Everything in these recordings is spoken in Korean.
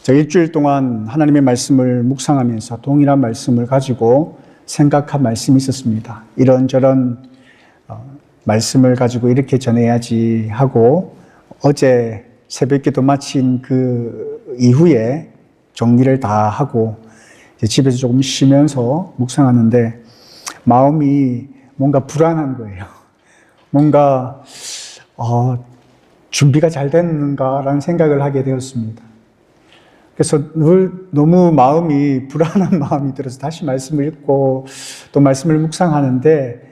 저 일주일 동안 하나님의 말씀을 묵상하면서 동일한 말씀을 가지고 생각한 말씀이 있었습니다. 이런저런 말씀을 가지고 이렇게 전해야지 하고 어제 새벽기도 마친 그 이후에 정리를 다 하고 이제 집에서 조금 쉬면서 묵상하는데 마음이 뭔가 불안한 거예요. 뭔가 준비가 잘 됐는가라는 생각을 하게 되었습니다. 그래서 늘 너무 마음이 불안한 마음이 들어서 다시 말씀을 읽고 또 말씀을 묵상하는데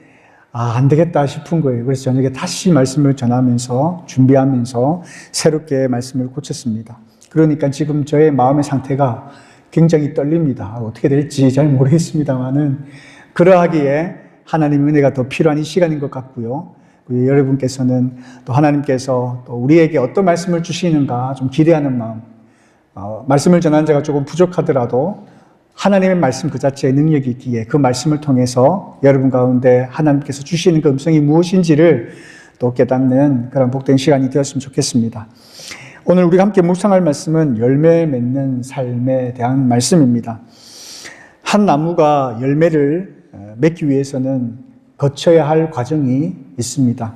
안 되겠다 싶은 거예요. 그래서 저녁에 다시 말씀을 전하면서 준비하면서 새롭게 말씀을 고쳤습니다. 그러니까 지금 저의 마음의 상태가 굉장히 떨립니다. 어떻게 될지 잘 모르겠습니다만은 그러하기에 하나님의 은혜가 더 필요한 이 시간인 것 같고요. 여러분께서는 또 하나님께서 또 우리에게 어떤 말씀을 주시는가 좀 기대하는 마음, 말씀을 전하는 자가 조금 부족하더라도 하나님의 말씀 그 자체의 능력이 있기에 그 말씀을 통해서 여러분 가운데 하나님께서 주시는 그 음성이 무엇인지를 또 깨닫는 그런 복된 시간이 되었으면 좋겠습니다. 오늘 우리가 함께 묵상할 말씀은 열매 맺는 삶에 대한 말씀입니다. 한 나무가 열매를 맺기 위해서는 거쳐야 할 과정이 있습니다.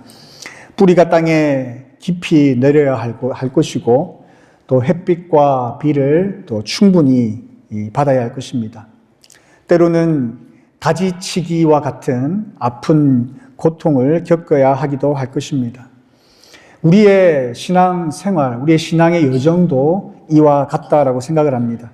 뿌리가 땅에 깊이 내려야 할 것이고 또 햇빛과 비를 또 충분히 받아야 할 것입니다. 때로는 가지치기와 같은 아픈 고통을 겪어야 하기도 할 것입니다. 우리의 신앙 생활, 우리의 신앙의 여정도 이와 같다라고 생각을 합니다.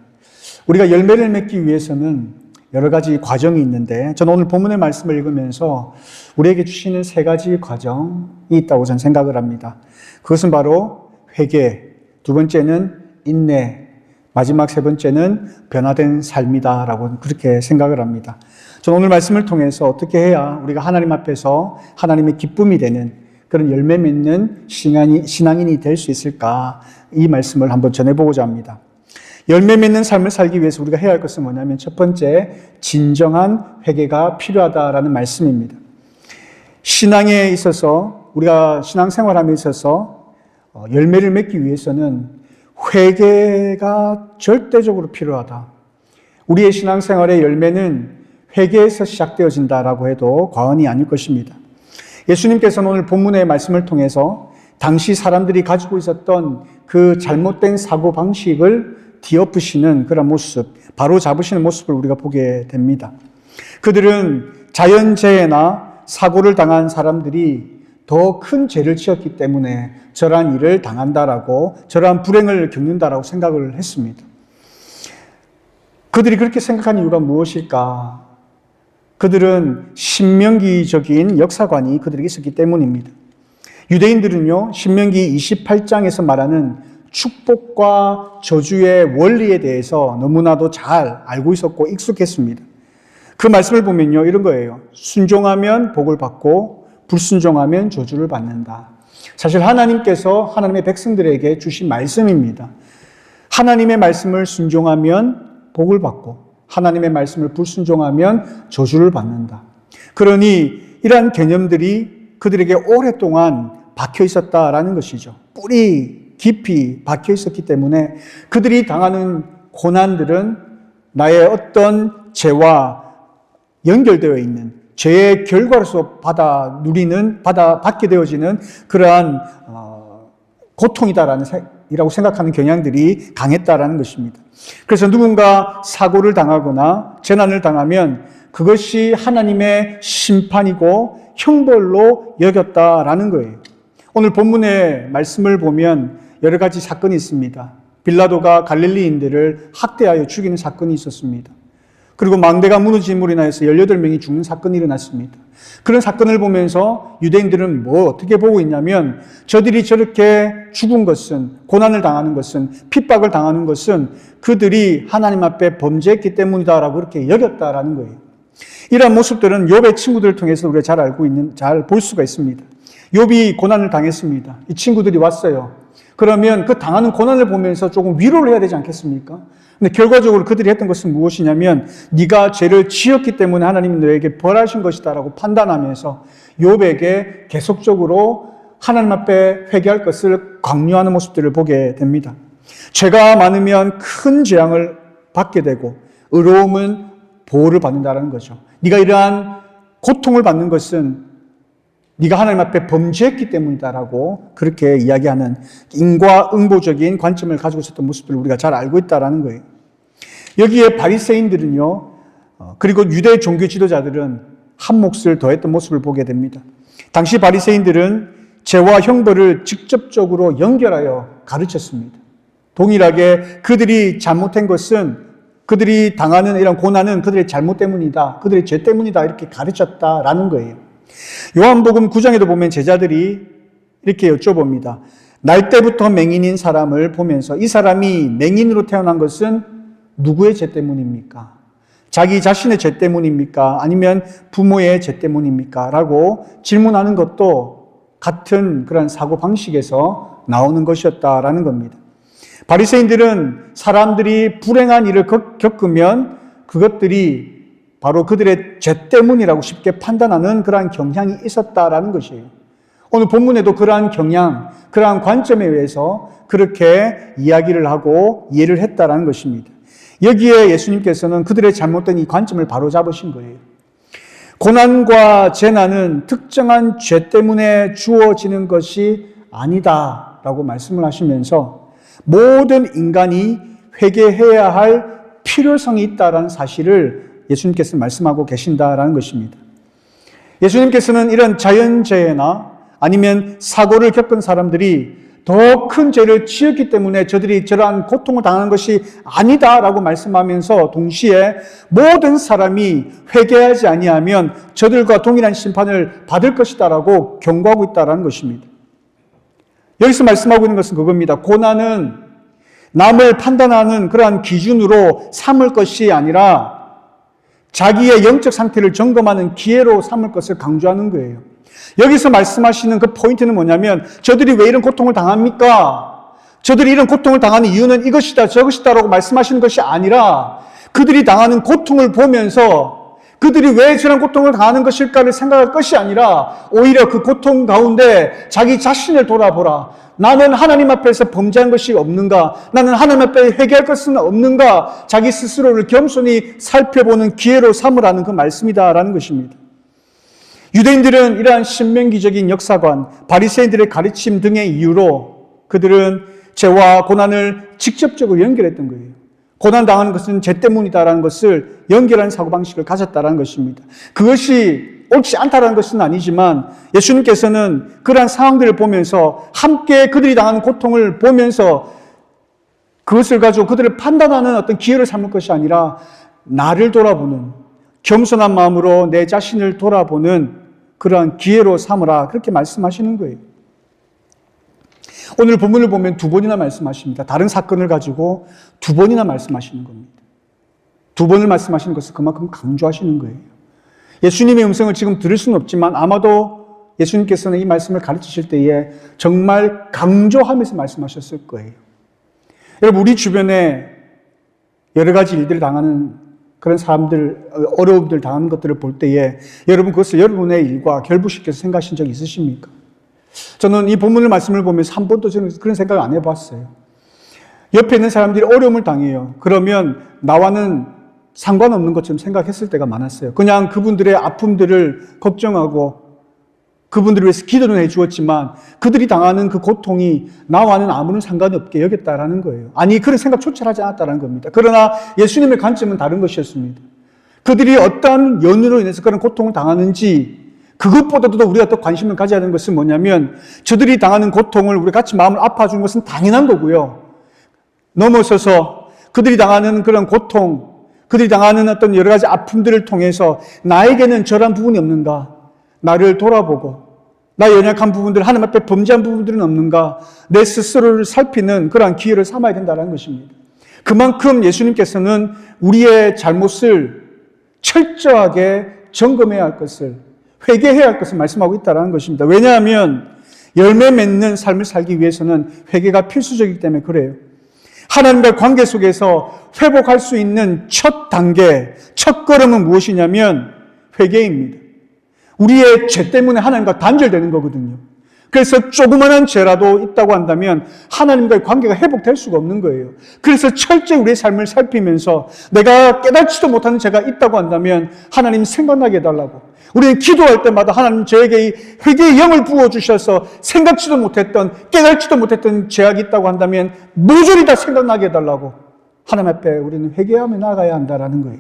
우리가 열매를 맺기 위해서는 여러 가지 과정이 있는데 저는 오늘 본문의 말씀을 읽으면서 우리에게 주시는 세 가지 과정이 있다고 저는 생각을 합니다. 그것은 바로 회개, 두 번째는 인내, 마지막 세 번째는 변화된 삶이다라고 그렇게 생각을 합니다. 저는 오늘 말씀을 통해서 어떻게 해야 우리가 하나님 앞에서 하나님의 기쁨이 되는 그런 열매 맺는 신앙인이 될 수 있을까, 이 말씀을 한번 전해보고자 합니다. 열매 맺는 삶을 살기 위해서 우리가 해야 할 것은 뭐냐면 첫 번째, 진정한 회개가 필요하다라는 말씀입니다. 신앙에 있어서 우리가 신앙생활함에 있어서 열매를 맺기 위해서는 회개가 절대적으로 필요하다. 우리의 신앙생활의 열매는 회개에서 시작되어진다라고 해도 과언이 아닐 것입니다. 예수님께서는 오늘 본문의 말씀을 통해서 당시 사람들이 가지고 있었던 그 잘못된 사고방식을 뒤엎으시는 그런 모습, 바로 잡으시는 모습을 우리가 보게 됩니다. 그들은 자연재해나 사고를 당한 사람들이 더 큰 죄를 지었기 때문에 저러한 일을 당한다라고, 저러한 불행을 겪는다라고 생각을 했습니다. 그들이 그렇게 생각한 이유가 무엇일까? 그들은 신명기적인 역사관이 그들에게 있었기 때문입니다. 유대인들은요, 신명기 28장에서 말하는 축복과 저주의 원리에 대해서 너무나도 잘 알고 있었고 익숙했습니다. 그 말씀을 보면요, 이런 거예요. 순종하면 복을 받고 불순종하면 저주를 받는다. 사실 하나님께서 하나님의 백성들에게 주신 말씀입니다. 하나님의 말씀을 순종하면 복을 받고 하나님의 말씀을 불순종하면 저주를 받는다. 그러니 이러한 개념들이 그들에게 오랫동안 박혀 있었다라는 것이죠. 뿌리 깊이 박혀 있었기 때문에 그들이 당하는 고난들은 나의 어떤 죄와 연결되어 있는 죄의 결과로서 받게 되어지는 그러한 고통이라고 생각하는 경향들이 강했다라는 것입니다. 그래서 누군가 사고를 당하거나 재난을 당하면 그것이 하나님의 심판이고 형벌로 여겼다라는 거예요. 오늘 본문의 말씀을 보면 여러 가지 사건이 있습니다. 빌라도가 갈릴리인들을 학대하여 죽이는 사건이 있었습니다. 그리고 망대가 무너짐으로 인하여서 18명이 죽는 사건이 일어났습니다. 그런 사건을 보면서 유대인들은 어떻게 보고 있냐면 저들이 저렇게 죽은 것은, 고난을 당하는 것은, 핍박을 당하는 것은 그들이 하나님 앞에 범죄했기 때문이다라고 그렇게 여겼다라는 거예요. 이러한 모습들은 욥의 친구들을 통해서 우리가 잘 볼 수가 있습니다. 욥이 고난을 당했습니다. 이 친구들이 왔어요. 그러면 그 당하는 고난을 보면서 조금 위로를 해야 되지 않겠습니까? 근데 결과적으로 그들이 했던 것은 무엇이냐면 네가 죄를 지었기 때문에 하나님이 너에게 벌하신 것이다라고 판단하면서 욥에게 계속적으로 하나님 앞에 회개할 것을 강요하는 모습들을 보게 됩니다. 죄가 많으면 큰 재앙을 받게 되고 의로움은 보호를 받는다는 거죠. 네가 이러한 고통을 받는 것은 네가 하나님 앞에 범죄했기 때문이다라고 그렇게 이야기하는 인과응보적인 관점을 가지고 있었던 모습들을 우리가 잘 알고 있다는 거예요. 여기에 바리새인들은요, 그리고 유대 종교 지도자들은 한 몫을 더했던 모습을 보게 됩니다. 당시 바리새인들은 죄와 형벌을 직접적으로 연결하여 가르쳤습니다. 동일하게 그들이 잘못한 것은 그들이 당하는 이런 고난은 그들의 잘못 때문이다, 그들의 죄 때문이다 이렇게 가르쳤다라는 거예요. 요한복음 9장에도 보면 제자들이 이렇게 여쭤봅니다. 날 때부터 맹인인 사람을 보면서 이 사람이 맹인으로 태어난 것은 누구의 죄 때문입니까? 자기 자신의 죄 때문입니까? 아니면 부모의 죄 때문입니까? 라고 질문하는 것도 같은 그런 사고방식에서 나오는 것이었다라는 겁니다. 바리새인들은 사람들이 불행한 일을 겪으면 그것들이 바로 그들의 죄 때문이라고 쉽게 판단하는 그러한 경향이 있었다라는 것이에요. 오늘 본문에도 그러한 경향, 그러한 관점에 의해서 그렇게 이야기를 하고 이해를 했다라는 것입니다. 여기에 예수님께서는 그들의 잘못된 이 관점을 바로잡으신 거예요. 고난과 재난은 특정한 죄 때문에 주어지는 것이 아니다라고 말씀을 하시면서 모든 인간이 회개해야 할 필요성이 있다라는 사실을 예수님께서 말씀하고 계신다라는 것입니다. 예수님께서는 이런 자연재해나 아니면 사고를 겪은 사람들이 더 큰 죄를 지었기 때문에 저들이 저러한 고통을 당하는 것이 아니다라고 말씀하면서 동시에 모든 사람이 회개하지 아니하면 저들과 동일한 심판을 받을 것이다라고 경고하고 있다라는 것입니다. 여기서 말씀하고 있는 것은 그겁니다. 고난은 남을 판단하는 그러한 기준으로 삼을 것이 아니라 자기의 영적 상태를 점검하는 기회로 삼을 것을 강조하는 거예요. 여기서 말씀하시는 그 포인트는 뭐냐면 저들이 왜 이런 고통을 당합니까? 저들이 이런 고통을 당하는 이유는 이것이다 저것이다 라고 말씀하시는 것이 아니라 그들이 당하는 고통을 보면서 그들이 왜 저런 고통을 당하는 것일까를 생각할 것이 아니라 오히려 그 고통 가운데 자기 자신을 돌아보라. 나는 하나님 앞에서 범죄한 것이 없는가? 나는 하나님 앞에 회개할 것은 없는가? 자기 스스로를 겸손히 살펴보는 기회로 삼으라는 그 말씀이다라는 것입니다. 유대인들은 이러한 신명기적인 역사관, 바리새인들의 가르침 등의 이유로 그들은 죄와 고난을 직접적으로 연결했던 거예요. 고난당하는 것은 죄 때문이다라는 것을 연결하는 사고방식을 가졌다라는 것입니다. 그것이 옳지 않다라는 것은 아니지만 예수님께서는 그러한 상황들을 보면서 함께 그들이 당하는 고통을 보면서 그것을 가지고 그들을 판단하는 어떤 기회를 삼을 것이 아니라 나를 돌아보는 겸손한 마음으로 내 자신을 돌아보는 그러한 기회로 삼으라 그렇게 말씀하시는 거예요. 오늘 본문을 보면 두 번이나 말씀하십니다. 다른 사건을 가지고 두 번이나 말씀하시는 겁니다. 두 번을 말씀하시는 것을 그만큼 강조하시는 거예요. 예수님의 음성을 지금 들을 수는 없지만 아마도 예수님께서는 이 말씀을 가르치실 때에 정말 강조하면서 말씀하셨을 거예요. 여러분, 우리 주변에 여러 가지 일들을 당하는 그런 사람들, 어려움들 당하는 것들을 볼 때에 여러분 그것을 여러분의 일과 결부시켜서 생각하신 적 있으십니까? 저는 이 본문의 말씀을 보면서 한 번도 저는 그런 생각을 안 해봤어요. 옆에 있는 사람들이 어려움을 당해요. 그러면 나와는 상관없는 것처럼 생각했을 때가 많았어요. 그냥 그분들의 아픔들을 걱정하고 그분들을 위해서 기도는 해주었지만 그들이 당하는 그 고통이 나와는 아무런 상관이 없게 여겼다라는 거예요. 아니, 그런 생각조차 하지 않았다는 겁니다. 그러나 예수님의 관점은 다른 것이었습니다. 그들이 어떠한 연유로 인해서 그런 고통을 당하는지 그것보다도 우리가 더 관심을 가져야 하는 것은 뭐냐면 저들이 당하는 고통을 우리 같이 마음을 아파주는 것은 당연한 거고요. 넘어서서 그들이 당하는 그런 고통, 그들이 당하는 어떤 여러 가지 아픔들을 통해서 나에게는 저런 부분이 없는가? 나를 돌아보고 나의 연약한 부분들, 하나님 앞에 범죄한 부분들은 없는가? 내 스스로를 살피는 그러한 기회를 삼아야 된다는 것입니다. 그만큼 예수님께서는 우리의 잘못을 철저하게 점검해야 할 것을, 회개해야 할 것을 말씀하고 있다는 것입니다. 왜냐하면 열매 맺는 삶을 살기 위해서는 회개가 필수적이기 때문에 그래요. 하나님과의 관계 속에서 회복할 수 있는 첫 단계, 첫 걸음은 무엇이냐면 회개입니다. 우리의 죄 때문에 하나님과 단절되는 거거든요. 그래서 조그만한 죄라도 있다고 한다면 하나님과의 관계가 회복될 수가 없는 거예요. 그래서 철저히 우리의 삶을 살피면서 내가 깨닫지도 못하는 죄가 있다고 한다면 하나님 생각나게 해달라고. 우리는 기도할 때마다 하나님 저에게 이 회개의 영을 부어주셔서 생각지도 못했던, 깨닫지도 못했던 죄악이 있다고 한다면 모조리 다 생각나게 해달라고. 하나님 앞에 우리는 회개하며 나아가야 한다라는 거예요.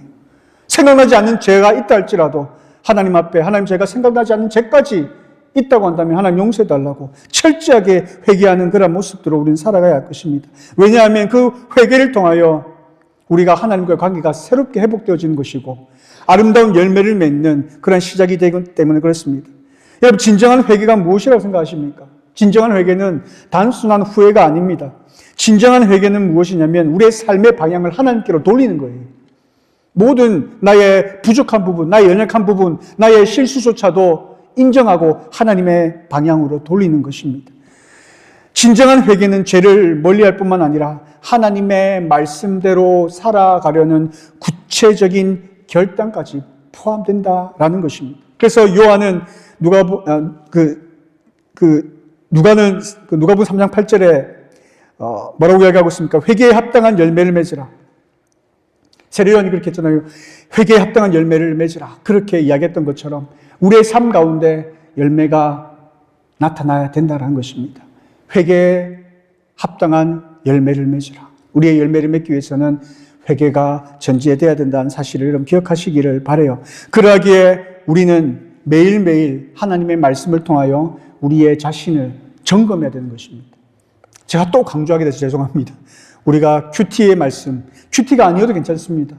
생각나지 않는 죄가 있다 할지라도 하나님 앞에 하나님 제가 생각나지 않는 죄까지 있다고 한다면 하나님 용서해달라고 철저하게 회개하는 그런 모습들로 우리는 살아가야 할 것입니다. 왜냐하면 그 회개를 통하여 우리가 하나님과의 관계가 새롭게 회복되어지는 것이고 아름다운 열매를 맺는 그런 시작이 되기 때문에 그렇습니다. 여러분, 진정한 회개가 무엇이라고 생각하십니까? 진정한 회개는 단순한 후회가 아닙니다. 진정한 회개는 무엇이냐면 우리의 삶의 방향을 하나님께로 돌리는 거예요. 모든 나의 부족한 부분, 나의 연약한 부분, 나의 실수조차도 인정하고 하나님의 방향으로 돌리는 것입니다. 진정한 회개는 죄를 멀리할 뿐만 아니라 하나님의 말씀대로 살아가려는 구체적인 결단까지 포함된다라는 것입니다. 그래서 요한은 누가복음 3장 8절에 뭐라고 이야기하고 있습니까? 회개에 합당한 열매를 맺으라. 세례요한이 그렇게 했잖아요. 회개에 합당한 열매를 맺으라. 그렇게 이야기했던 것처럼 우리의 삶 가운데 열매가 나타나야 된다는 것입니다. 회개에 합당한 열매를 맺으라. 우리의 열매를 맺기 위해서는 회개가 전제돼야 된다는 사실을 여러분 기억하시기를 바라요. 그러기에 우리는 매일매일 하나님의 말씀을 통하여 우리의 자신을 점검해야 되는 것입니다. 제가 또 강조하게 돼서 죄송합니다. 우리가 큐티의 말씀, 큐티가 아니어도 괜찮습니다.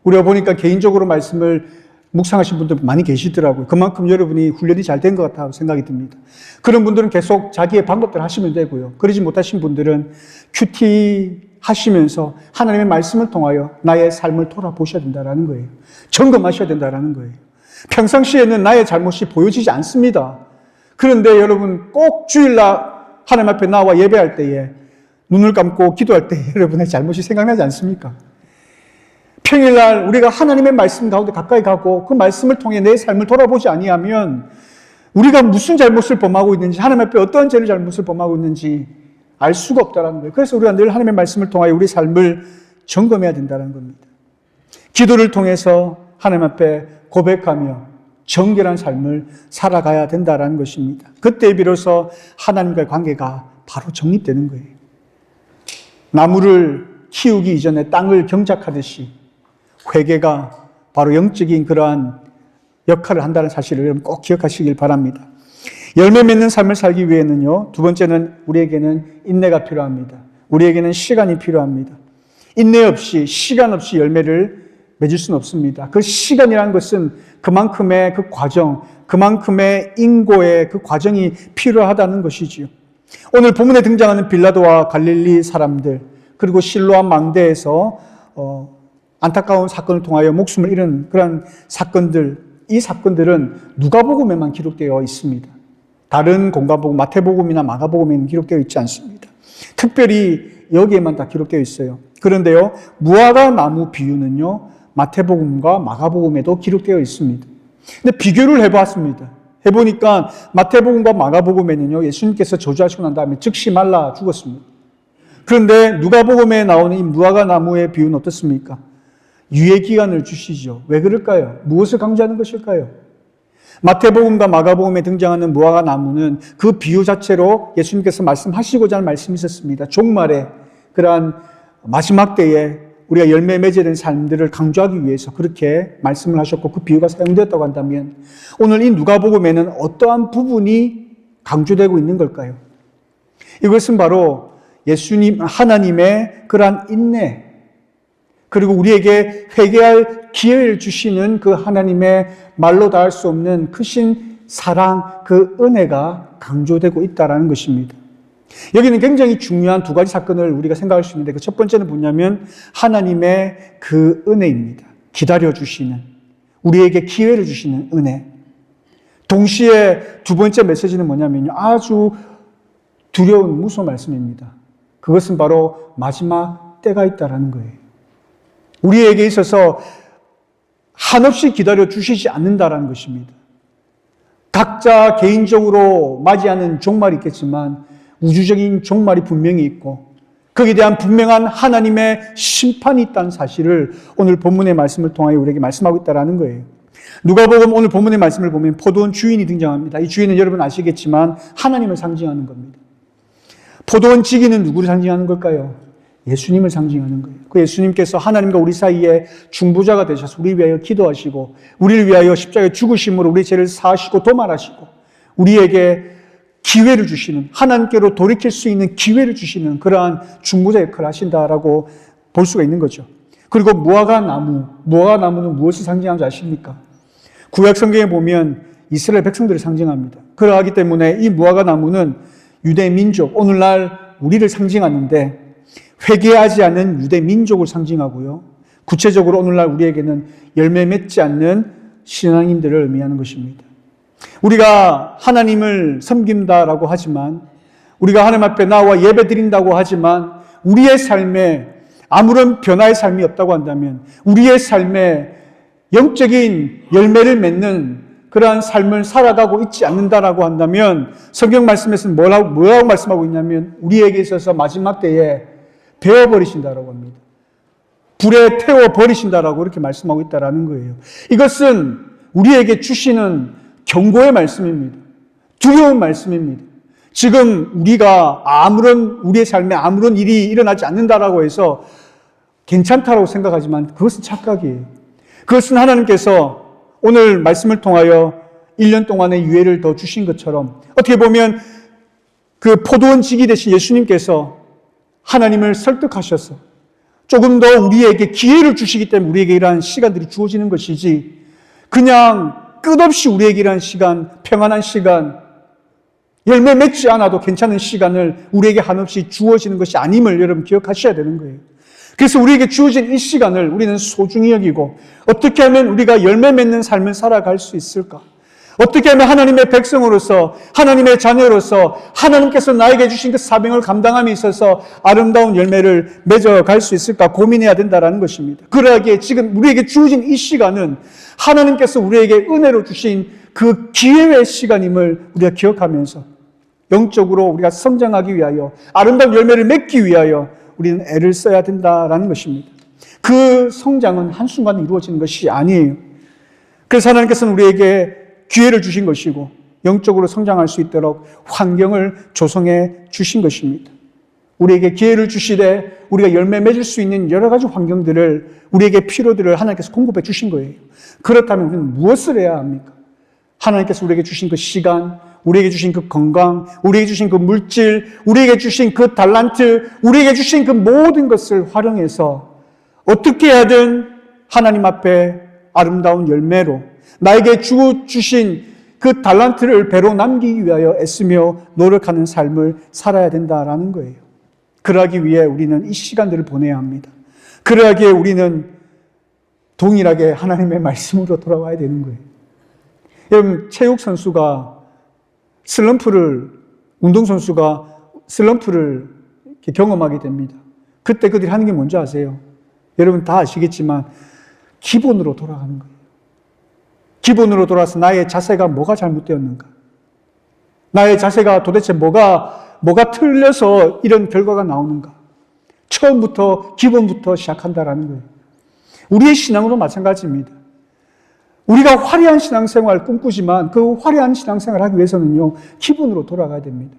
우리가 보니까 개인적으로 말씀을 묵상하신 분들 많이 계시더라고요. 그만큼 여러분이 훈련이 잘 된 것 같다고 생각이 듭니다. 그런 분들은 계속 자기의 방법대로 하시면 되고요. 그러지 못하신 분들은 큐티 하시면서 하나님의 말씀을 통하여 나의 삶을 돌아보셔야 된다는 거예요. 점검하셔야 된다는 거예요. 평상시에는 나의 잘못이 보여지지 않습니다. 그런데 여러분 꼭 주일날 하나님 앞에 나와 예배할 때에 눈을 감고 기도할 때 여러분의 잘못이 생각나지 않습니까? 평일날 우리가 하나님의 말씀 가운데 가까이 가고 그 말씀을 통해 내 삶을 돌아보지 아니하면 우리가 무슨 잘못을 범하고 있는지, 하나님 앞에 어떠한 죄를 잘못을 범하고 있는지 알 수가 없다는 거예요. 그래서 우리가 늘 하나님의 말씀을 통하여 우리 삶을 점검해야 된다는 겁니다. 기도를 통해서 하나님 앞에 고백하며 정결한 삶을 살아가야 된다는 것입니다. 그때 비로소 하나님과의 관계가 바로 정립되는 거예요. 나무를 키우기 이전에 땅을 경작하듯이 회개가 바로 영적인 그러한 역할을 한다는 사실을 여러분 꼭 기억하시길 바랍니다. 열매 맺는 삶을 살기 위해는요, 두 번째는 우리에게는 인내가 필요합니다. 우리에게는 시간이 필요합니다. 인내 없이, 시간 없이 열매를 맺을 수는 없습니다. 그 시간이라는 것은 그만큼의 그 과정, 그만큼의 인고의 그 과정이 필요하다는 것이지요. 오늘 본문에 등장하는 빌라도와 갈릴리 사람들, 그리고 실로암 망대에서 안타까운 사건을 통하여 목숨을 잃은 그런 사건들, 이 사건들은 누가복음에만 기록되어 있습니다. 다른 공간복음, 마태복음이나 마가복음에는 기록되어 있지 않습니다. 특별히 여기에만 다 기록되어 있어요. 그런데요, 무화과 나무 비유는요, 마태복음과 마가복음에도 기록되어 있습니다. 근데 비교를 해봤습니다. 해보니까 마태복음과 마가복음에는요, 예수님께서 저주하시고 난 다음에 즉시 말라 죽었습니다. 그런데 누가복음에 나오는 이 무화과 나무의 비유는 어떻습니까? 유예 기간을 주시죠. 왜 그럴까요? 무엇을 강조하는 것일까요? 마태복음과 마가복음에 등장하는 무화과 나무는 그 비유 자체로 예수님께서 말씀하시고자 하는 말씀이 있었습니다. 종말에 그러한 마지막 때에 우리가 열매 맺어야 되는 삶들을 강조하기 위해서 그렇게 말씀을 하셨고 그 비유가 사용되었다고 한다면 오늘 이 누가복음에는 어떠한 부분이 강조되고 있는 걸까요? 이것은 바로 예수님, 하나님의 그러한 인내, 그리고 우리에게 회개할 기회를 주시는 그 하나님의 말로 다 할 수 없는 크신 사랑, 그 은혜가 강조되고 있다는 것입니다. 여기는 굉장히 중요한 두 가지 사건을 우리가 생각할 수 있는데 그 첫 번째는 뭐냐면 하나님의 그 은혜입니다. 기다려주시는, 우리에게 기회를 주시는 은혜. 동시에 두 번째 메시지는 뭐냐면요, 아주 두려운 무서운 말씀입니다. 그것은 바로 마지막 때가 있다는 거예요. 우리에게 있어서 한없이 기다려 주시지 않는다라는 것입니다. 각자 개인적으로 맞이하는 종말이 있겠지만 우주적인 종말이 분명히 있고 거기에 대한 분명한 하나님의 심판이 있다는 사실을 오늘 본문의 말씀을 통하여 우리에게 말씀하고 있다는 거예요. 누가복음 오늘 본문의 말씀을 보면 포도원 주인이 등장합니다. 이 주인은 여러분 아시겠지만 하나님을 상징하는 겁니다. 포도원 지기는 누구를 상징하는 걸까요? 예수님을 상징하는 거예요. 그 예수님께서 하나님과 우리 사이에 중보자가 되셔서 우리 위하여 기도하시고 우리를 위하여 십자가에 죽으심으로 우리 죄를 사하시고 도말하시고 우리에게 기회를 주시는, 하나님께로 돌이킬 수 있는 기회를 주시는 그러한 중보자 역할을 하신다라고 볼 수가 있는 거죠. 그리고 무화과나무는 무엇을 상징하는지 아십니까? 구약 성경에 보면 이스라엘 백성들을 상징합니다. 그러하기 때문에 이 무화과나무는 유대 민족, 오늘날 우리를 상징하는데 회개하지 않은 유대 민족을 상징하고요. 구체적으로 오늘날 우리에게는 열매 맺지 않는 신앙인들을 의미하는 것입니다. 우리가 하나님을 섬긴다라고 하지만, 우리가 하나님 앞에 나와 예배 드린다고 하지만 우리의 삶에 아무런 변화의 삶이 없다고 한다면, 우리의 삶에 영적인 열매를 맺는 그러한 삶을 살아가고 있지 않는다라고 한다면 성경 말씀에서는 뭐라고 말씀하고 있냐면 우리에게 있어서 마지막 때에 베어버리신다라고 합니다. 불에 태워버리신다라고 이렇게 말씀하고 있다라는 거예요. 이것은 우리에게 주시는 경고의 말씀입니다. 두려운 말씀입니다. 지금 우리가 우리의 삶에 아무런 일이 일어나지 않는다라고 해서 괜찮다라고 생각하지만 그것은 착각이에요. 그것은 하나님께서 오늘 말씀을 통하여 1년 동안의 유예를 더 주신 것처럼 어떻게 보면 그 포도원 지기 되신 예수님께서 하나님을 설득하셔서 조금 더 우리에게 기회를 주시기 때문에 우리에게 이러한 시간들이 주어지는 것이지 그냥 끝없이 우리에게 이러한 시간, 평안한 시간, 열매 맺지 않아도 괜찮은 시간을 우리에게 한없이 주어지는 것이 아님을 여러분 기억하셔야 되는 거예요. 그래서 우리에게 주어진 이 시간을 우리는 소중히 여기고 어떻게 하면 우리가 열매 맺는 삶을 살아갈 수 있을까? 어떻게 하면 하나님의 백성으로서 하나님의 자녀로서 하나님께서 나에게 주신 그 사명을 감당함에 있어서 아름다운 열매를 맺어갈 수 있을까 고민해야 된다는 것입니다. 그러하기에 지금 우리에게 주어진 이 시간은 하나님께서 우리에게 은혜로 주신 그 기회의 시간임을 우리가 기억하면서 영적으로 우리가 성장하기 위하여 아름다운 열매를 맺기 위하여 우리는 애를 써야 된다는 것입니다. 그 성장은 한순간에 이루어지는 것이 아니에요. 그래서 하나님께서는 우리에게 기회를 주신 것이고 영적으로 성장할 수 있도록 환경을 조성해 주신 것입니다. 우리에게 기회를 주시되 우리가 열매 맺을 수 있는 여러 가지 환경들을 우리에게 필요들을 하나님께서 공급해 주신 거예요. 그렇다면 우리는 무엇을 해야 합니까? 하나님께서 우리에게 주신 그 시간, 우리에게 주신 그 건강, 우리에게 주신 그 물질, 우리에게 주신 그 달란트, 우리에게 주신 그 모든 것을 활용해서 어떻게 하든 하나님 앞에 아름다운 열매로 나에게 주신 그 달란트를 배로 남기기 위하여 애쓰며 노력하는 삶을 살아야 된다라는 거예요. 그러기 위해 우리는 이 시간들을 보내야 합니다. 그러기에 우리는 동일하게 하나님의 말씀으로 돌아와야 되는 거예요. 여러분, 운동선수가 슬럼프를 이렇게 경험하게 됩니다. 그때 그들이 하는 게 뭔지 아세요? 여러분 다 아시겠지만 기본으로 돌아가는 거예요. 기본으로 돌아서 나의 자세가 뭐가 잘못되었는가? 나의 자세가 도대체 뭐가 틀려서 이런 결과가 나오는가? 처음부터, 기본부터 시작한다라는 거예요. 우리의 신앙으로 마찬가지입니다. 우리가 화려한 신앙생활을 꿈꾸지만 그 화려한 신앙생활을 하기 위해서는요, 기본으로 돌아가야 됩니다.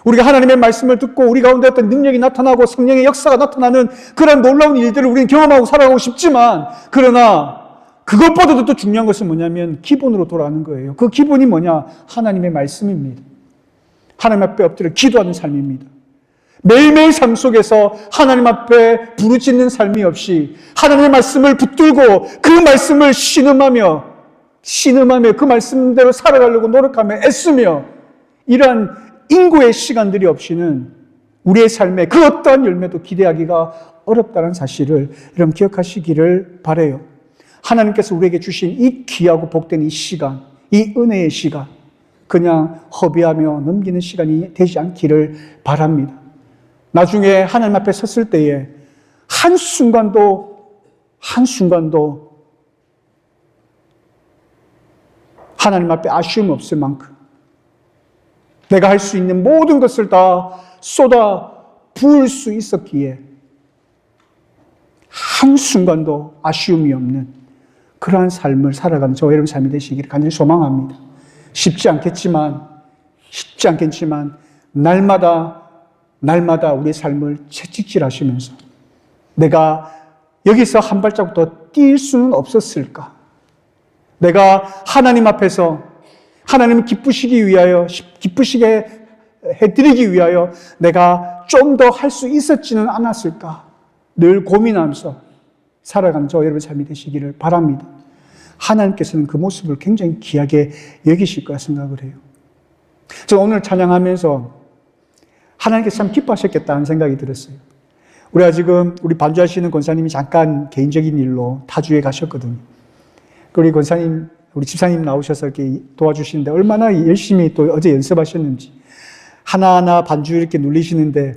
우리가 하나님의 말씀을 듣고 우리 가운데 어떤 능력이 나타나고 성령의 역사가 나타나는 그런 놀라운 일들을 우리는 경험하고 살아가고 싶지만, 그러나 그것보다도 또 중요한 것은 뭐냐면 기본으로 돌아가는 거예요. 그 기본이 뭐냐? 하나님의 말씀입니다. 하나님 앞에 엎드려 기도하는 삶입니다. 매일매일 삶 속에서 하나님 앞에 부르짖는 삶이 없이 하나님의 말씀을 붙들고 그 말씀을 신음하며 그 말씀대로 살아가려고 노력하며 애쓰며 이러한 인고의 시간들이 없이는 우리의 삶에 그 어떠한 열매도 기대하기가 어렵다는 사실을 여러분 기억하시기를 바라요. 하나님께서 우리에게 주신 이 귀하고 복된 이 시간, 이 은혜의 시간, 그냥 허비하며 넘기는 시간이 되지 않기를 바랍니다. 나중에 하나님 앞에 섰을 때에 한순간도 하나님 앞에 아쉬움 없을 만큼 내가 할 수 있는 모든 것을 다 쏟아 부을 수 있었기에 한순간도 아쉬움이 없는 그러한 삶을 살아가는 저와 여러분 삶이 되시기를 간절히 소망합니다. 쉽지 않겠지만 날마다 우리의 삶을 채찍질하시면서 내가 여기서 한 발자국 더 뛸 수는 없었을까? 내가 하나님 앞에서 하나님을 기쁘시게 해드리기 위하여 내가 좀 더 할 수 있었지는 않았을까? 늘 고민하면서 살아가는 저와 여러분의 삶이 되시기를 바랍니다. 하나님께서는 그 모습을 굉장히 귀하게 여기실 거라 생각을 해요. 저는 오늘 찬양하면서 하나님께서 참 기뻐하셨겠다는 생각이 들었어요. 우리 반주하시는 권사님이 잠깐 개인적인 일로 타주에 가셨거든요. 우리 권사님, 우리 집사님 나오셔서 이렇게 도와주시는데 얼마나 열심히 또 어제 연습하셨는지 하나하나 반주 이렇게 눌리시는데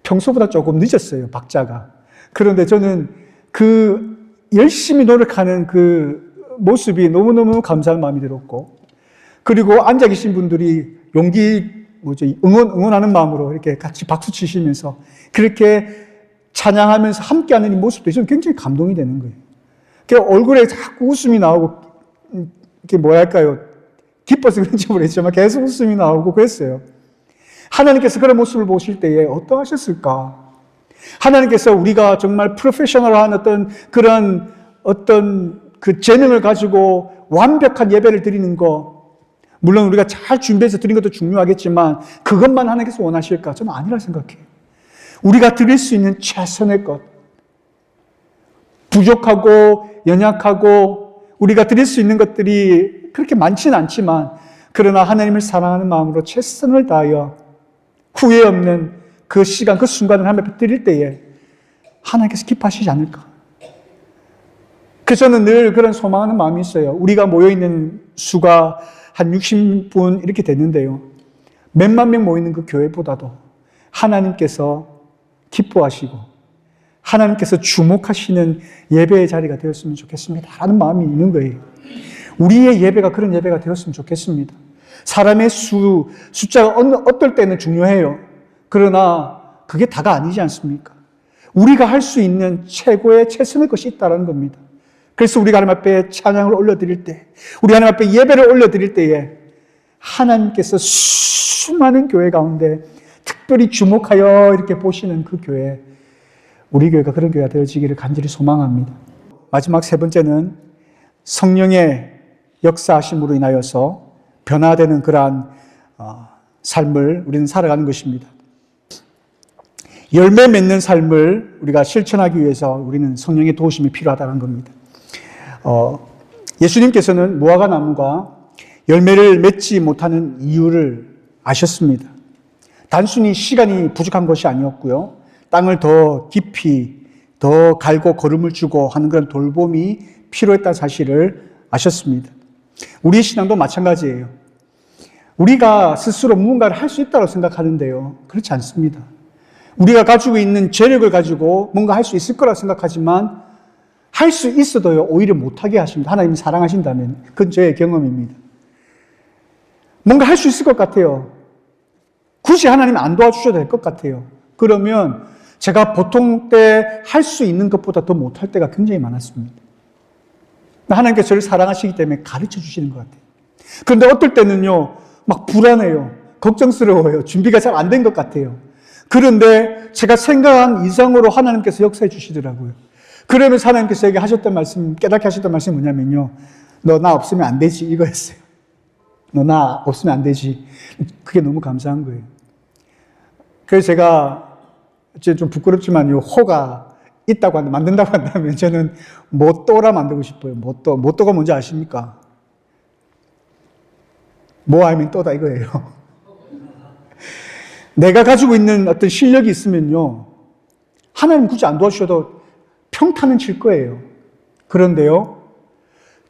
평소보다 조금 늦었어요, 박자가. 그런데 저는 그 열심히 노력하는 그 모습이 너무너무 감사한 마음이 들었고, 그리고 앉아 계신 분들이 응원하는 마음으로 이렇게 같이 박수 치시면서 그렇게 찬양하면서 함께하는 이 모습도 저는 굉장히 감동이 되는 거예요. 얼굴에 자꾸 웃음이 나오고, 이게 뭐랄까요. 기뻐서 그런지 모르겠지만 계속 웃음이 나오고 그랬어요. 하나님께서 그런 모습을 보실 때에 어떠하셨을까? 하나님께서 우리가 정말 프로페셔널한 어떤 그 재능을 가지고 완벽한 예배를 드리는 거, 물론 우리가 잘 준비해서 드리는 것도 중요하겠지만 그것만 하나님께서 원하실까? 저는 아니라 생각해요. 우리가 드릴 수 있는 최선의 것, 부족하고 연약하고 우리가 드릴 수 있는 것들이 그렇게 많지는 않지만 그러나 하나님을 사랑하는 마음으로 최선을 다하여 후회 없는 그 시간, 그 순간을 하나님 앞에 드릴 때에 하나님께서 기뻐하시지 않을까? 그래서 저는 늘 그런 소망하는 마음이 있어요. 우리가 모여있는 수가 한 60분 이렇게 됐는데요. 몇만 명 모이는 그 교회보다도 하나님께서 기뻐하시고 하나님께서 주목하시는 예배의 자리가 되었으면 좋겠습니다 라는 마음이 있는 거예요. 우리의 예배가 그런 예배가 되었으면 좋겠습니다. 사람의 숫자가 어떨 때는 중요해요. 그러나 그게 다가 아니지 않습니까? 우리가 할 수 있는 최고의 최선의 것이 있다는 겁니다. 그래서 우리가 하나님 앞에 찬양을 올려드릴 때, 우리 하나님 앞에 예배를 올려드릴 때에 하나님께서 수많은 교회 가운데 특별히 주목하여 이렇게 보시는 그 교회, 우리 교회가 그런 교회가 되어지기를 간절히 소망합니다. 마지막 세 번째는 성령의 역사하심으로 인하여서 변화되는 그러한 삶을 우리는 살아가는 것입니다. 열매 맺는 삶을 우리가 실천하기 위해서 우리는 성령의 도우심이 필요하다는 겁니다. 예수님께서는 무화과 나무가 열매를 맺지 못하는 이유를 아셨습니다. 단순히 시간이 부족한 것이 아니었고요. 땅을 더 깊이 더 갈고 거름을 주고 하는 그런 돌봄이 필요했다는 사실을 아셨습니다. 우리의 신앙도 마찬가지예요. 우리가 스스로 무언가를 할 수 있다고 생각하는데요. 그렇지 않습니다. 우리가 가지고 있는 재력을 가지고 뭔가 할 수 있을 거라고 생각하지만 할 수 있어도요, 오히려 못하게 하십니다. 하나님이 사랑하신다면. 그건 저의 경험입니다. 뭔가 할 수 있을 것 같아요. 굳이 하나님이 안 도와주셔도 될 것 같아요. 그러면 제가 보통 때 할 수 있는 것보다 더 못할 때가 굉장히 많았습니다. 하나님께서 저를 사랑하시기 때문에 가르쳐 주시는 것 같아요. 그런데 어떨 때는요, 막 불안해요. 걱정스러워요. 준비가 잘 안 된 것 같아요. 그런데 제가 생각한 이상으로 하나님께서 역사해 주시더라고요. 그러면서 하나님께서 에게 하셨던 말씀, 깨닫게 하셨던 말씀이 뭐냐면요. 너 나 없으면 안 되지. 이거였어요. 너 나 없으면 안 되지. 그게 너무 감사한 거예요. 그래서 제가 이제 좀 부끄럽지만요. 호가 있다고 만든다고 한다면 저는 모또라 만들고 싶어요. 모또가 뭔지 아십니까? 뭐 하면 또다 이거예요. 내가 가지고 있는 어떤 실력이 있으면요. 하나님 굳이 안 도와주셔도 평탄은 칠 거예요. 그런데요.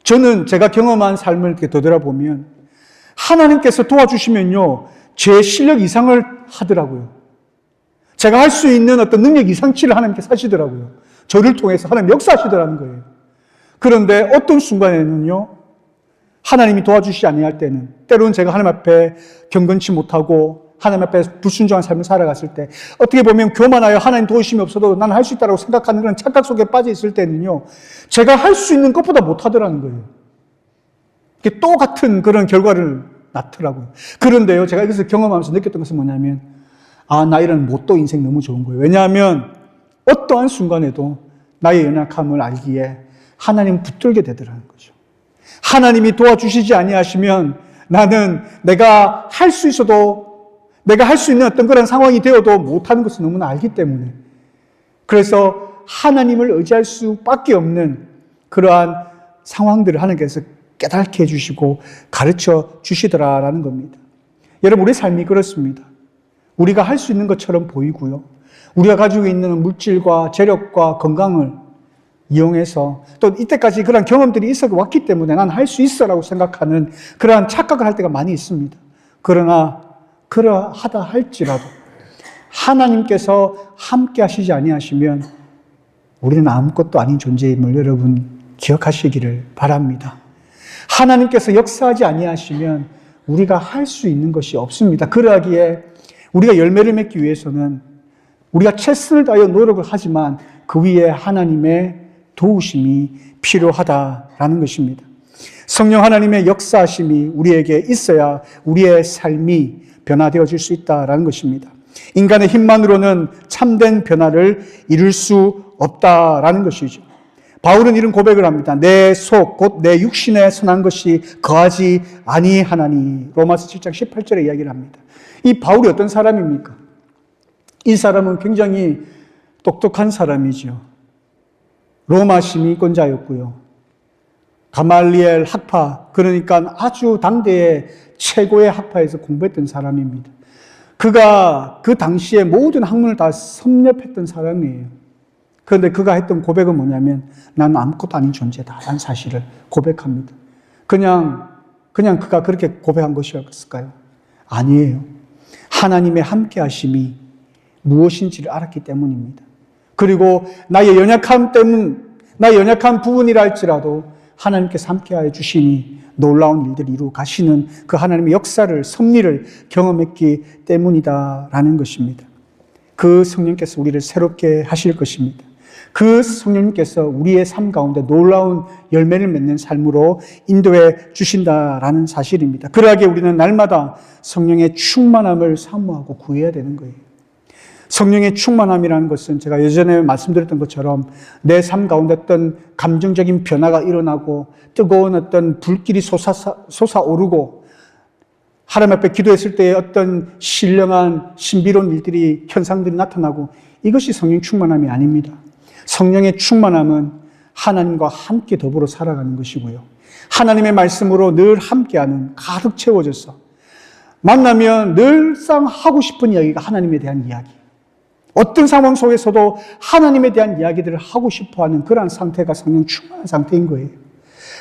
저는 제가 경험한 삶을 이렇게 되돌아보면 하나님께서 도와주시면요. 제 실력 이상을 하더라고요. 제가 할 수 있는 어떤 능력 이상치를 하나님께서 하시더라고요. 저를 통해서 하나님 역사하시더라는 거예요. 그런데 어떤 순간에는요. 하나님이 도와주시지 아니할 때는, 때로는 제가 하나님 앞에 경건치 못하고 하나님 앞에 불순종한 삶을 살아갔을 때, 어떻게 보면 교만하여 하나님 도우심이 없어도 나는 할 수 있다고 생각하는 그런 착각 속에 빠져 있을 때는요, 제가 할 수 있는 것보다 못하더라는 거예요. 이게 똑같은 그런 결과를 낳더라고요. 그런데요, 제가 여기서 경험하면서 느꼈던 것은 뭐냐면, 나 이런 못도 인생 너무 좋은 거예요. 왜냐하면 어떠한 순간에도 나의 연약함을 알기에 하나님 붙들게 되더라는 거죠. 하나님이 도와주시지 아니하시면 나는 내가 할 수 있어도, 내가 할 수 있는 어떤 그런 상황이 되어도 못하는 것을 너무나 알기 때문에, 그래서 하나님을 의지할 수밖에 없는 그러한 상황들을 하나님께서 깨닫게 해주시고 가르쳐 주시더라라는 겁니다. 여러분, 우리 삶이 그렇습니다. 우리가 할 수 있는 것처럼 보이고요, 우리가 가지고 있는 물질과 재력과 건강을 이용해서 또 이때까지 그런 경험들이 있어 왔기 때문에 난 할 수 있어라고 생각하는 그러한 착각을 할 때가 많이 있습니다. 그러나 그러하다 할지라도 하나님께서 함께 하시지 아니하시면 우리는 아무것도 아닌 존재임을 여러분 기억하시기를 바랍니다. 하나님께서 역사하지 아니하시면 우리가 할 수 있는 것이 없습니다. 그러하기에 우리가 열매를 맺기 위해서는 우리가 최선을 다하여 노력을 하지만 그 위에 하나님의 도우심이 필요하다라는 것입니다. 성령 하나님의 역사하심이 우리에게 있어야 우리의 삶이 변화되어질 수 있다라는 것입니다. 인간의 힘만으로는 참된 변화를 이룰 수 없다라는 것이죠. 바울은 이런 고백을 합니다. 내 속, 곧 내 육신에 선한 것이 거하지 아니하나니. 로마서 7장 18절에 이야기를 합니다. 이 바울이 어떤 사람입니까? 이 사람은 굉장히 똑똑한 사람이죠. 로마 시민권자였고요. 가말리엘 학파, 그러니까 아주 당대의 최고의 학파에서 공부했던 사람입니다. 그가 그 당시에 모든 학문을 다 섭렵했던 사람이에요. 그런데 그가 했던 고백은 뭐냐면 나는 아무것도 아닌 존재다 라는 사실을 고백합니다. 그냥 그가 그렇게 고백한 것이었을까요? 아니에요. 하나님의 함께 하심이 무엇인지를 알았기 때문입니다. 그리고 나의 연약한 부분이라 할지라도 하나님께서 함께하여 주시니 놀라운 일들을 이루어 가시는 그 하나님의 역사를, 섭리를 경험했기 때문이다라는 것입니다. 그 성령께서 우리를 새롭게 하실 것입니다. 그 성령님께서 우리의 삶 가운데 놀라운 열매를 맺는 삶으로 인도해 주신다라는 사실입니다. 그러하기에 우리는 날마다 성령의 충만함을 사모하고 구해야 되는 거예요. 성령의 충만함이라는 것은 제가 예전에 말씀드렸던 것처럼 내 삶 가운데 어떤 감정적인 변화가 일어나고 뜨거운 어떤 불길이 솟아오르고 하나님 앞에 기도했을 때의 어떤 신령한 신비로운 일들이, 현상들이 나타나고, 이것이 성령 충만함이 아닙니다. 성령의 충만함은 하나님과 함께 더불어 살아가는 것이고요, 하나님의 말씀으로 늘 함께하는, 가득 채워져서 만나면 늘상 하고 싶은 이야기가 하나님에 대한 이야기, 어떤 상황 속에서도 하나님에 대한 이야기들을 하고 싶어하는 그러한 상태가 성령 충만한 상태인 거예요.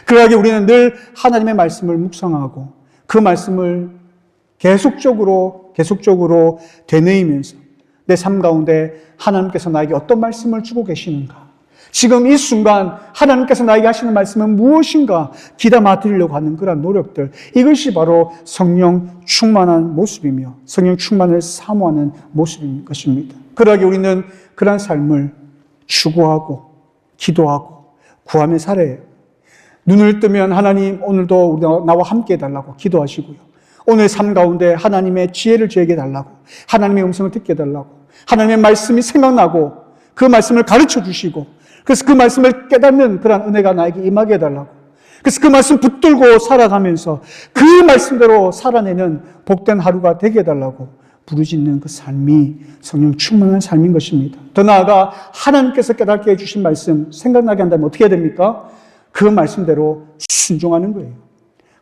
그러하게 우리는 늘 하나님의 말씀을 묵상하고 그 말씀을 계속적으로 되뇌이면서 내 삶 가운데 하나님께서 나에게 어떤 말씀을 주고 계시는가, 지금 이 순간 하나님께서 나에게 하시는 말씀은 무엇인가 귀담아 들으려고 하는 그런 노력들, 이것이 바로 성령 충만한 모습이며 성령 충만을 사모하는 모습인 것입니다. 그러하게 우리는 그런 삶을 추구하고 기도하고 구하며 살아야 해요. 눈을 뜨면 하나님 오늘도 나와 함께 해달라고 기도하시고요, 오늘 삶 가운데 하나님의 지혜를 저에게 달라고, 하나님의 음성을 듣게 해달라고, 하나님의 말씀이 생각나고 그 말씀을 가르쳐 주시고, 그래서 그 말씀을 깨닫는 그런 은혜가 나에게 임하게 해달라고, 그래서 그 말씀 붙들고 살아가면서 그 말씀대로 살아내는 복된 하루가 되게 해달라고 부르짖는 그 삶이 성령 충만한 삶인 것입니다. 더 나아가 하나님께서 깨닫게 해주신 말씀 생각나게 한다면 어떻게 해야 됩니까? 그 말씀대로 순종하는 거예요.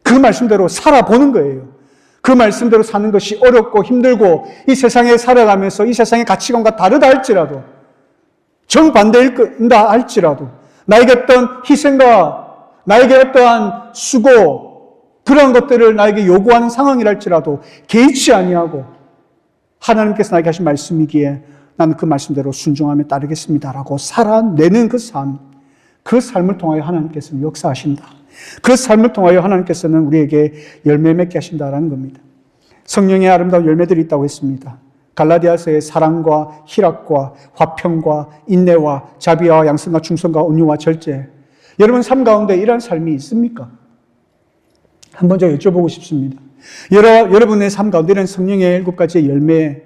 그 말씀대로 살아보는 거예요. 그 말씀대로 사는 것이 어렵고 힘들고 이 세상에 살아가면서 이 세상의 가치관과 다르다 할지라도, 정반대일다 할지라도, 나에게 어떤 희생과 나에게 어떠한 수고, 그런 것들을 나에게 요구하는 상황이라 할지라도 개의치 아니하고 하나님께서 나에게 하신 말씀이기에 나는 그 말씀대로 순종하며 따르겠습니다라고 살아내는 그 삶, 그 삶을 통하여 하나님께서는 역사하신다. 그 삶을 통하여 하나님께서는 우리에게 열매 맺게 하신다라는 겁니다. 성령의 아름다운 열매들이 있다고 했습니다. 갈라디아서의 사랑과 희락과 화평과 인내와 자비와 양선과 충성과 온유와 절제. 여러분 삶 가운데 이런 삶이 있습니까? 한번 제가 여쭤보고 싶습니다. 여러분의 삶 가운데 이런 성령의 7가지의 열매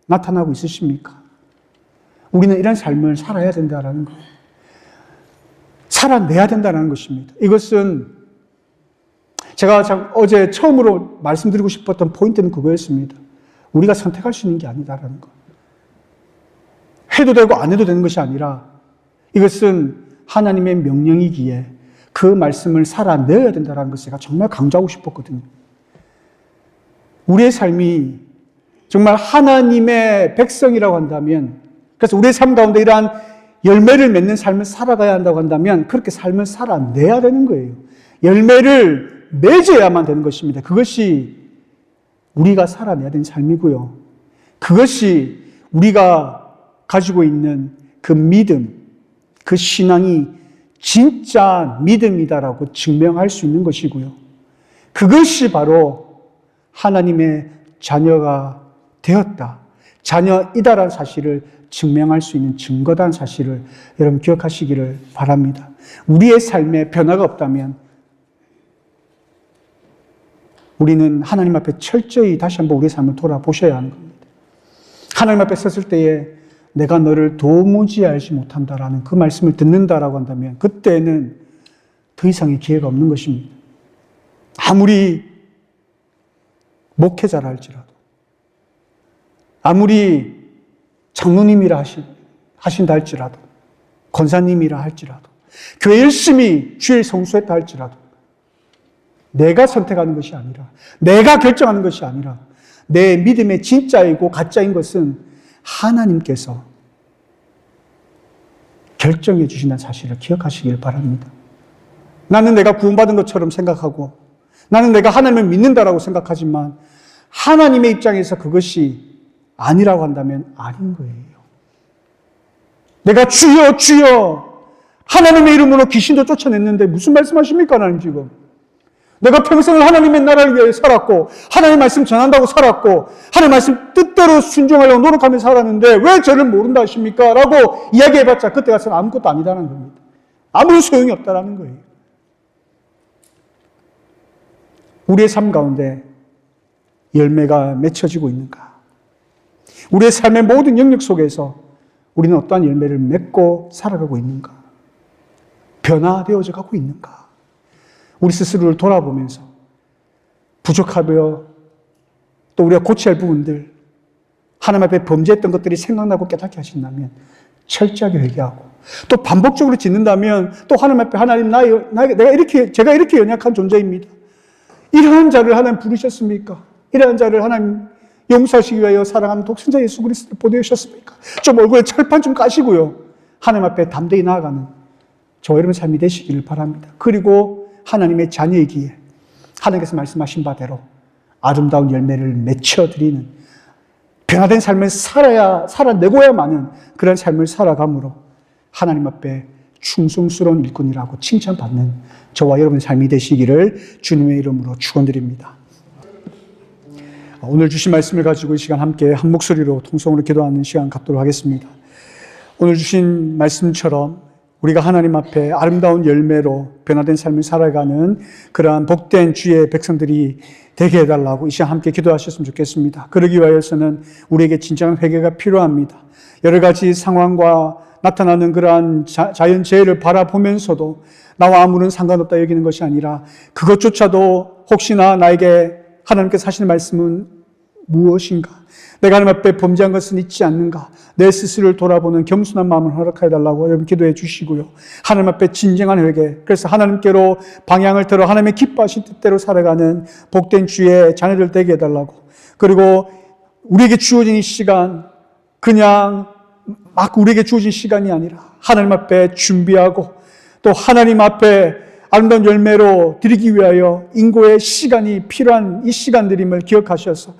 나타나고 있으십니까? 우리는 이런 삶을 살아야 된다는 거예요. 살아내야 된다는 것입니다. 이것은 제가 어제 처음으로 말씀드리고 싶었던 포인트는 그거였습니다. 우리가 선택할 수 있는 게 아니다라는 거. 해도 되고 안 해도 되는 것이 아니라 이것은 하나님의 명령이기에 그 말씀을 살아내야 된다는 것을 제가 정말 강조하고 싶었거든요. 우리의 삶이 정말 하나님의 백성이라고 한다면, 그래서 우리의 삶 가운데 이러한 열매를 맺는 삶을 살아가야 한다고 한다면 그렇게 삶을 살아내야 되는 거예요. 열매를 맺어야만 되는 것입니다. 그것이 우리가 살아내야 되는 삶이고요. 그것이 우리가 가지고 있는 그 믿음, 그 신앙이 진짜 믿음이다라고 증명할 수 있는 것이고요. 그것이 바로 하나님의 자녀가 되었다, 자녀이다라는 사실을 증명할 수 있는 증거다는 사실을 여러분 기억하시기를 바랍니다. 우리의 삶에 변화가 없다면 우리는 하나님 앞에 철저히 다시 한번 우리의 삶을 돌아보셔야 하는 겁니다. 하나님 앞에 섰을 때에 내가 너를 도무지 알지 못한다라는 그 말씀을 듣는다라고 한다면 그때는 더 이상의 기회가 없는 것입니다. 아무리 목회자라 할지라도, 아무리 장로님이라 하신다 할지라도, 권사님이라 할지라도, 교회 열심히 주일 성수했다 할지라도 내가 선택하는 것이 아니라, 내가 결정하는 것이 아니라 내 믿음의 진짜이고 가짜인 것은 하나님께서 결정해 주신다는 사실을 기억하시길 바랍니다. 나는 내가 구원받은 것처럼 생각하고 나는 내가 하나님을 믿는다라고 생각하지만 하나님의 입장에서 그것이 아니라고 한다면 아닌 거예요. 내가 주여 주여 하나님의 이름으로 귀신도 쫓아냈는데 무슨 말씀하십니까 하나님 지금? 내가 평생을 하나님의 나라를 위해 살았고 하나님의 말씀 전한다고 살았고 하나님의 말씀 뜻대로 순종하려고 노력하며 살았는데 왜 저를 모른다 하십니까? 라고 이야기해봤자 그때 가서는 아무것도 아니다는 겁니다. 아무 소용이 없다는 거예요. 우리의 삶 가운데 열매가 맺혀지고 있는가? 우리의 삶의 모든 영역 속에서 우리는 어떠한 열매를 맺고 살아가고 있는가? 변화되어져 가고 있는가? 우리 스스로를 돌아보면서 부족하며 또 우리가 고쳐야 할 부분들, 하나님 앞에 범죄했던 것들이 생각나고 깨닫게 하신다면 철저하게 회개하고 또 반복적으로 짓는다면 또 하나님 앞에 하나님 제가 이렇게 연약한 존재입니다. 이러한 자를 하나님 부르셨습니까? 이러한 자를 하나님 용서하시기 위하여 사랑하는 독생자 예수 그리스도를 보내주셨습니까? 좀 얼굴에 철판 좀 까시고요. 하나님 앞에 담대히 나아가는 저와 여러분 삶이 되시기를 바랍니다. 그리고 하나님의 자녀이기에 하나님께서 말씀하신 바대로 아름다운 열매를 맺혀드리는 변화된 삶을 살아내고야만은 그런 삶을 살아감으로 하나님 앞에 충성스러운 일꾼이라고 칭찬받는 저와 여러분의 삶이 되시기를 주님의 이름으로 축원드립니다. 오늘 주신 말씀을 가지고 이 시간 함께 한 목소리로 통성으로 기도하는 시간 갖도록 하겠습니다. 오늘 주신 말씀처럼 우리가 하나님 앞에 아름다운 열매로 변화된 삶을 살아가는 그러한 복된 주의 백성들이 되게 해달라고 이 시간 함께 기도하셨으면 좋겠습니다. 그러기 위해서는 우리에게 진정한 회개가 필요합니다. 여러 가지 상황과 나타나는 그러한 자연재해를 바라보면서도 나와 아무런 상관없다 여기는 것이 아니라 그것조차도 혹시나 나에게 하나님께서 하시는 말씀은 무엇인가? 내가 하나님 앞에 범죄한 것은 있지 않는가? 내 스스로를 돌아보는 겸손한 마음을 허락해달라고 여러분 기도해 주시고요. 하나님 앞에 진정한 회개, 그래서 하나님께로 방향을 틀어 하나님의 기뻐하신 뜻대로 살아가는 복된 주의 자녀들 되게 해달라고, 그리고 우리에게 주어진 이 시간 그냥 막 우리에게 주어진 시간이 아니라 하나님 앞에 준비하고 또 하나님 앞에 아름다운 열매로 드리기 위하여 인고의 시간이 필요한 이 시간들임을 기억하셔서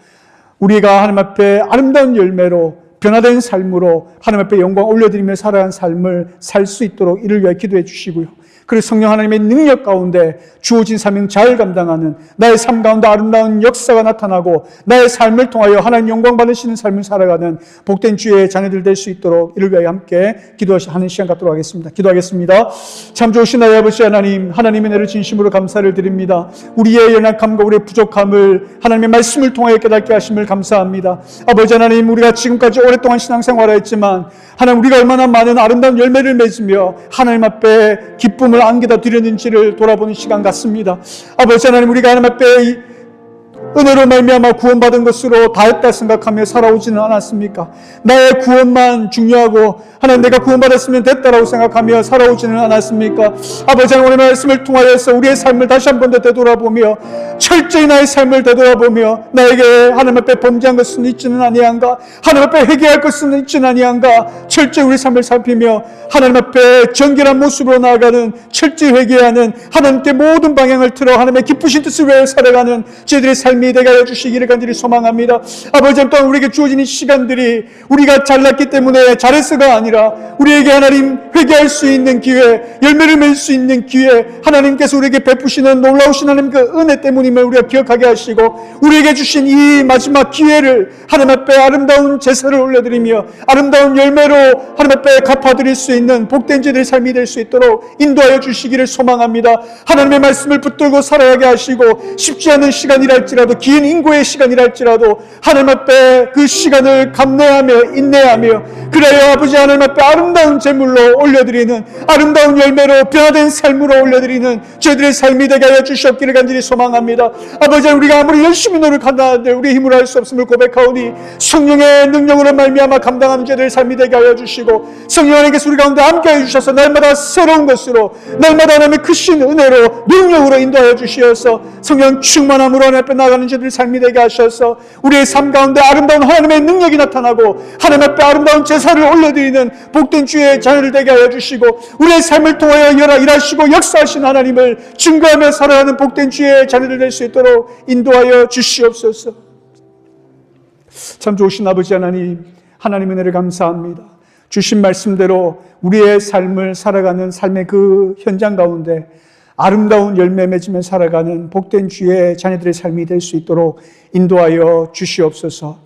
우리가 하나님 앞에 아름다운 열매로 변화된 삶으로 하나님 앞에 영광 올려드리며 살아가는 삶을 살 수 있도록 이를 위해 기도해 주시고요. 그리고 성령 하나님의 능력 가운데 주어진 사명 잘 감당하는 나의 삶 가운데 아름다운 역사가 나타나고 나의 삶을 통하여 하나님 영광 받으시는 삶을 살아가는 복된 주의 자녀들 될 수 있도록 이를 위하여 함께 기도하는 시간 갖도록 하겠습니다. 기도하겠습니다. 참 좋으신 나의 아버지 하나님, 하나님의 은혜를 진심으로 감사를 드립니다. 우리의 연약함과 우리의 부족함을 하나님의 말씀을 통하여 깨닫게 하심을 감사합니다. 아버지 하나님, 우리가 지금까지 오랫동안 신앙생활을 했지만 하나님, 우리가 얼마나 많은 아름다운 열매를 맺으며 하나님 앞에 기쁨을 안겨다 드렸는지를 돌아보는 시간 같습니다. 아버지 하나님, 우리가 하나님 앞에 은혜로 말미암아 구원받은 것으로 다했다 생각하며 살아오지는 않았습니까? 나의 구원만 중요하고 하나님, 내가 구원받았으면 됐다라고 생각하며 살아오지는 않았습니까? 아버지 하나님, 오늘 말씀을 통하여서 우리의 삶을 다시 한 번 더 되돌아보며 철저히 나의 삶을 되돌아보며 나에게 하나님 앞에 범죄한 것은 있지는 아니한가, 하나님 앞에 회개할 것은 있지는 아니한가, 철저히 우리 삶을 살피며 하나님 앞에 정결한 모습으로 나아가는, 철저히 회개하는, 하나님께 모든 방향을 틀어 하나님의 기쁘신 뜻을 위해 살아가는 저희들의 삶이 되게 하여 주시기를 간절히 소망합니다. 아버지 하나님, 또한 우리에게 주어진 이 시간들이 우리가 잘났기 때문에 잘해서가 아니라 우리에게 하나님 회개할 수 있는 기회, 열매를 맺을 수 있는 기회, 하나님께서 우리에게 베푸시는 놀라우신 하나님 그 은혜 때문임을 우리가 기억하게 하시고, 우리에게 주신 이 마지막 기회를 하나님 앞에 아름다운 제사를 올려드리며 아름다운 열매로 하나님 앞에 갚아드릴 수 있는 복된 자들의 삶이 될 수 있도록 인도하여 주시기를 소망합니다. 하나님의 말씀을 붙들고 살아가게 하시고, 쉽지 않은 시간이랄지라도, 긴 인고의 시간이랄지라도 하나님 앞에 그 시간을 감내하며 인내하며, 그래야 아버지 하나님 앞에 아름다운 제물로 올려드리는, 아름다운 열매로 변화된 삶으로 올려드리는 저희들의 삶이 되게 하여 주시옵기를 간절히 소망합니다. 아버지, 우리가 아무리 열심히 노력한다는데 우리 힘으로 할 수 없음을 고백하오니 성령의 능력으로 말미암아 감당하는 저희들의 삶이 되게 하여 주시고, 성령 하나님께서 우리 가운데 함께해 주셔서 날마다 새로운 것으로, 날마다 하나님의 크신 은혜로 능력으로 인도하여 주시어서 성령 충만함으로 하나님 앞에 나아가는 저희들의 삶이 되게 하셔서 우리의 삶 가운데 아름다운 하나님의 능력이 나타나고 하나님 앞에 아름다운 제사를 올려드리는 복된 주의 자녀를 되게 하여 주시고, 우리의 삶을 통하여 일하시고 역사하신 하나님을 증거하며 살아가는 복된 주의 자녀들 될 수 있도록 인도하여 주시옵소서. 참 좋으신 아버지 하나님, 하나님 은혜를 감사합니다. 주신 말씀대로 우리의 삶을 살아가는 삶의 그 현장 가운데 아름다운 열매 맺으며 살아가는 복된 주의 자녀들의 삶이 될 수 있도록 인도하여 주시옵소서.